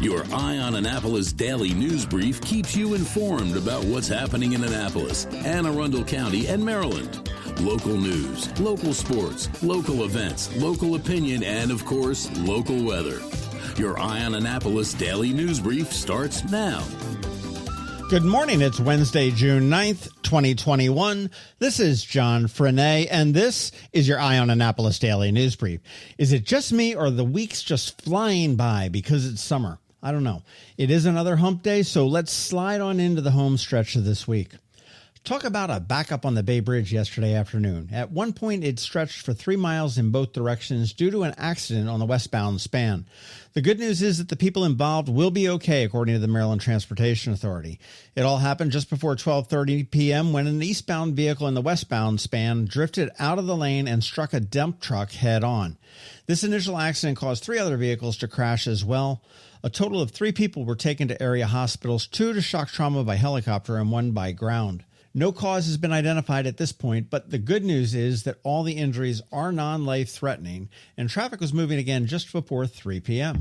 Your Eye on Annapolis daily news brief keeps you informed about what's happening in Annapolis, Anne Arundel County, and Maryland. Local news, local sports, local events, local opinion, and, of course, local weather. Your Eye on Annapolis daily news brief starts now. Good morning. It's Wednesday, June 9th, 2021. This is John Frenaye, and this is your Eye on Annapolis daily news brief. Is it just me, or are the weeks just flying by because it's summer? I don't know. It is another hump day, so let's slide on into the home stretch of this week. Talk about a backup on the Bay Bridge yesterday afternoon. At one point, it stretched for 3 miles in both directions due to an accident on the westbound span. The good news is that the people involved will be okay, according to the Maryland Transportation Authority. It all happened just before 12:30 p.m. when an eastbound vehicle in the westbound span drifted out of the lane and struck a dump truck head-on. This initial accident caused 3 other vehicles to crash as well. A total of 3 people were taken to area hospitals, 2 to shock trauma by helicopter and 1 by ground. No cause has been identified at this point, but the good news is that all the injuries are non-life-threatening, and traffic was moving again just before 3 p.m.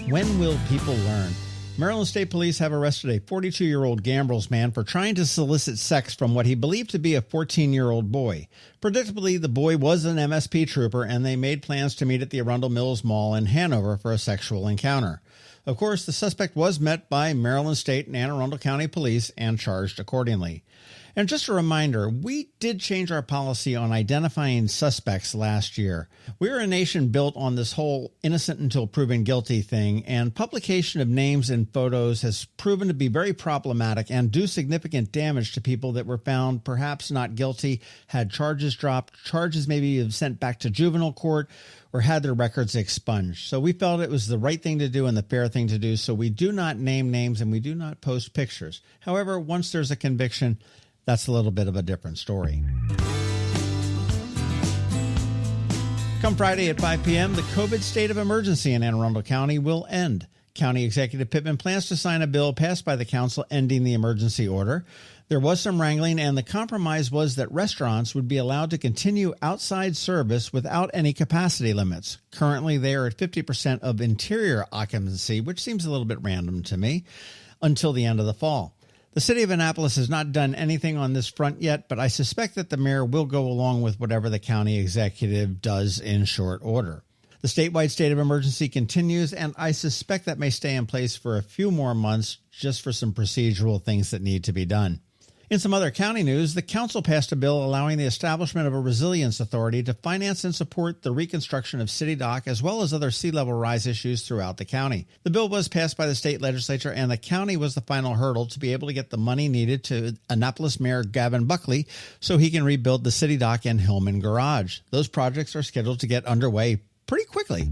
When will people learn? Maryland State Police have arrested a 42-year-old Gambrills man for trying to solicit sex from what he believed to be a 14-year-old boy. Predictably, the boy was an MSP trooper, and they made plans to meet at the Arundel Mills Mall in Hanover for a sexual encounter. Of course, the suspect was met by Maryland State and Anne Arundel County Police and charged accordingly. And just a reminder, we did change our policy on identifying suspects last year. We're a nation built on this whole innocent until proven guilty thing, and publication of names and photos has proven to be very problematic and do significant damage to people that were found perhaps not guilty, had charges dropped, charges maybe sent back to juvenile court, or had their records expunged. So we felt it was the right thing to do and the fair thing to do, so we do not name names and we do not post pictures. However, once there's a conviction, that's a little bit of a different story. Come Friday at 5 p.m., the COVID state of emergency in Anne Arundel County will end. County Executive Pittman plans to sign a bill passed by the council ending the emergency order. There was some wrangling, and the compromise was that restaurants would be allowed to continue outside service without any capacity limits. Currently, they are at 50% of interior occupancy, which seems a little bit random to me, until the end of the fall. The city of Annapolis has not done anything on this front yet, but I suspect that the mayor will go along with whatever the county executive does in short order. The statewide state of emergency continues, and I suspect that may stay in place for a few more months just for some procedural things that need to be done. In some other county news, the council passed a bill allowing the establishment of a resilience authority to finance and support the reconstruction of City Dock as well as other sea level rise issues throughout the county. The bill was passed by the state legislature, and the county was the final hurdle to be able to get the money needed to Annapolis Mayor Gavin Buckley so he can rebuild the City Dock and Hillman Garage. Those projects are scheduled to get underway pretty quickly.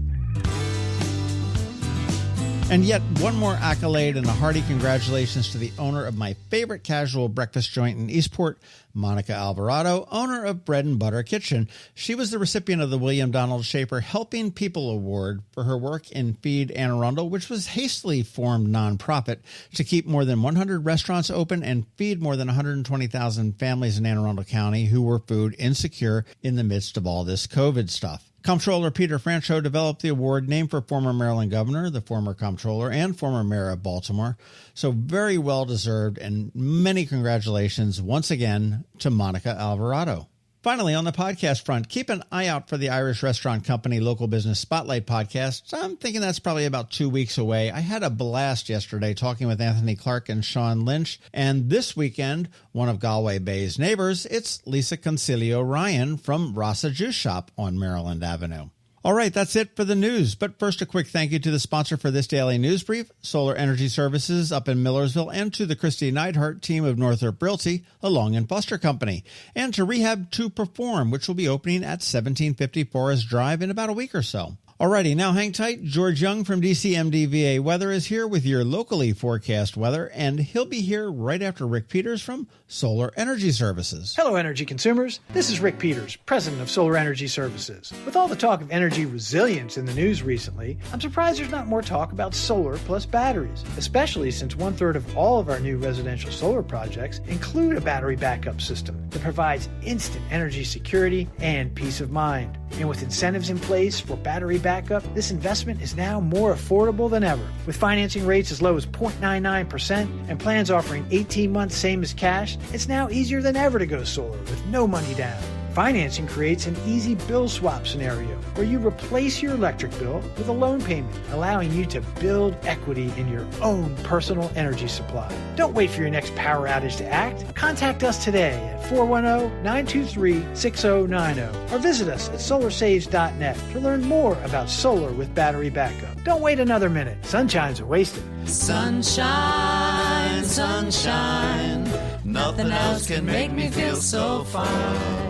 And yet one more accolade and a hearty congratulations to the owner of my favorite casual breakfast joint in Eastport, Monica Alvarado, owner of Bread and Butter Kitchen. She was the recipient of the William Donald Schaefer Helping People Award for her work in Feed Anne Arundel, which was hastily formed nonprofit to keep more than 100 restaurants open and feed more than 120,000 families in Anne Arundel County who were food insecure in the midst of all this COVID stuff. Comptroller Peter Francho developed the award named for former Maryland governor, the former comptroller, and former mayor of Baltimore. So very well deserved, and many congratulations once again to Monica Alvarado. Finally, on the podcast front, keep an eye out for the Irish Restaurant Company Local Business Spotlight podcast. I'm thinking that's probably about 2 weeks away. I had a blast yesterday talking with Anthony Clark and Sean Lynch. And this weekend, one of Galway Bay's neighbors, it's Lisa Concilio Ryan from Rasa Juice Shop on Maryland Avenue. All right, that's it for the news. But first, a quick thank you to the sponsor for this daily news brief, Solar Energy Services up in Millersville, and to the Kristi Neidhardt Team of Northrop Realty, a Long and Foster company, and to Rehab to Perform, which will be opening at 1750 Forest Drive in about a week or so. Alrighty, now hang tight. George Young from DCMDVA Weather is here with your locally forecast weather, and he'll be here right after Rick Peters from Solar Energy Services. Hello, energy consumers. This is Rick Peters, president of Solar Energy Services. With all the talk of energy resilience in the news recently, I'm surprised there's not more talk about solar plus batteries, especially since 1/3 of all of our new residential solar projects include a battery backup system that provides instant energy security and peace of mind. And with incentives in place for battery backup, this investment is now more affordable than ever. With financing rates as low as 0.99% and plans offering 18 months same as cash, it's now easier than ever to go solar with no money down. Financing creates an easy bill swap scenario where you replace your electric bill with a loan payment, allowing you to build equity in your own personal energy supply. Don't wait for your next power outage to act. Contact us today at 410-923-6090 or visit us at solarsaves.net to learn more about solar with battery backup. Don't wait another minute. Sunshine's are wasted. Sunshine, sunshine, nothing else can make me feel so fine.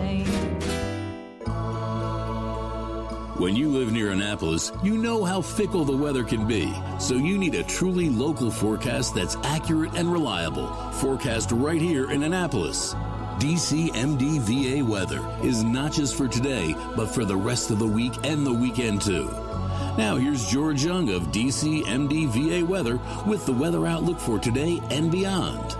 When you live near Annapolis, you know how fickle the weather can be. So you need a truly local forecast that's accurate and reliable. Forecast right here in Annapolis. DCMDVA weather is not just for today, but for the rest of the week and the weekend too. Now here's George Young of DCMDVA weather with the weather outlook for today and beyond.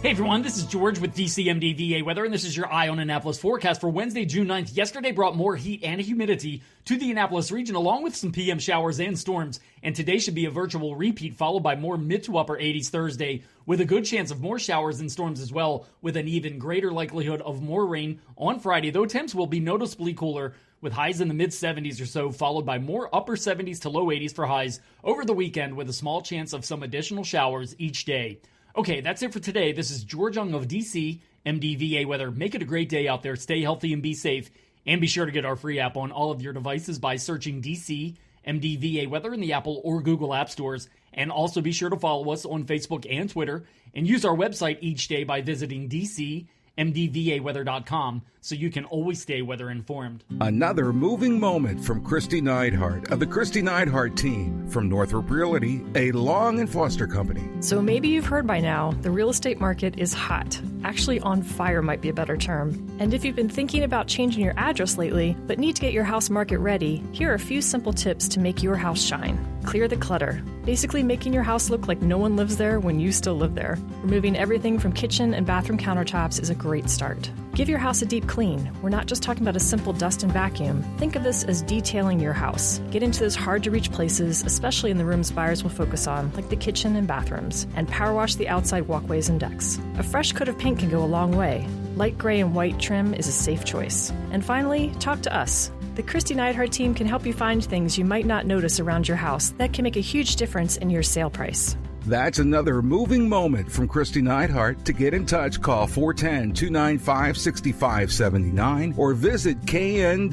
Hey everyone, this is George with DCMDVA Weather, and this is your Eye on Annapolis forecast for Wednesday, June 9th. Yesterday brought more heat and humidity to the Annapolis region, along with some PM showers and storms, and today should be a virtual repeat, followed by more mid to upper 80s Thursday, with a good chance of more showers and storms as well, with an even greater likelihood of more rain on Friday, though temps will be noticeably cooler, with highs in the mid-70s or so, followed by more upper 70s to low 80s for highs over the weekend, with a small chance of some additional showers each day. Okay, that's it for today. This is George Young of DC MDVA Weather. Make it a great day out there. Stay healthy and be safe. And be sure to get our free app on all of your devices by searching DC MDVA Weather in the Apple or Google App Stores. And also be sure to follow us on Facebook and Twitter. And use our website each day by visiting DCMDVAweather.com so you can always stay weather informed. Another moving moment from Kristi Neidhardt of the Kristi Neidhardt Team from Northrop Realty, a Long and Foster company. So maybe you've heard by now, the real estate market is hot. Actually, on fire might be a better term. And if you've been thinking about changing your address lately, but need to get your house market ready, here are a few simple tips to make your house shine. Clear the clutter. Basically making your house look like no one lives there when you still live there. Removing everything from kitchen and bathroom countertops is a great start. Give your house a deep clean. We're not just talking about a simple dust and vacuum. Think of this as detailing your house. Get into those hard-to-reach places, especially in the rooms buyers will focus on, like the kitchen and bathrooms, and power wash the outside walkways and decks. A fresh coat of paint can go a long way. Light gray and white trim is a safe choice. And finally, talk to us. The Kristi Neidhardt Team can help you find things you might not notice around your house that can make a huge difference in your sale price. That's another moving moment from Kristi Neidhardt. To get in touch, call 410-295-6579 or visit kn-team.com.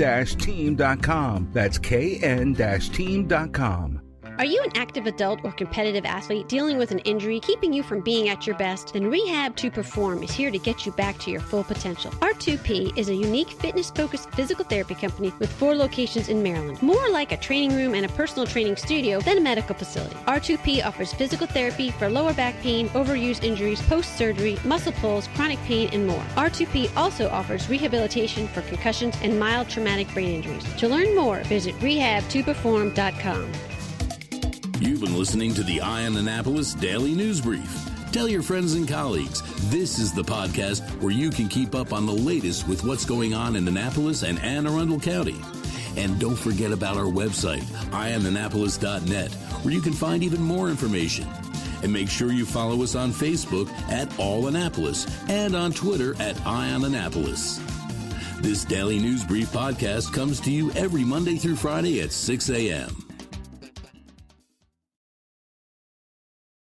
That's kn-team.com. Are you an active adult or competitive athlete dealing with an injury keeping you from being at your best? Then Rehab to Perform is here to get you back to your full potential. R2P is a unique fitness-focused physical therapy company with 4 locations in Maryland. More like a training room and a personal training studio than a medical facility. R2P offers physical therapy for lower back pain, overuse injuries, post-surgery, muscle pulls, chronic pain, and more. R2P also offers rehabilitation for concussions and mild traumatic brain injuries. To learn more, visit rehabtoperform.com. You've been listening to the Eye on Annapolis Daily News Brief. Tell your friends and colleagues, this is the podcast where you can keep up on the latest with what's going on in Annapolis and Anne Arundel County. And don't forget about our website, eyeonannapolis.net, where you can find even more information. And make sure you follow us on Facebook at All Annapolis and on Twitter at Eye on Annapolis. This Daily News Brief podcast comes to you every Monday through Friday at 6 a.m.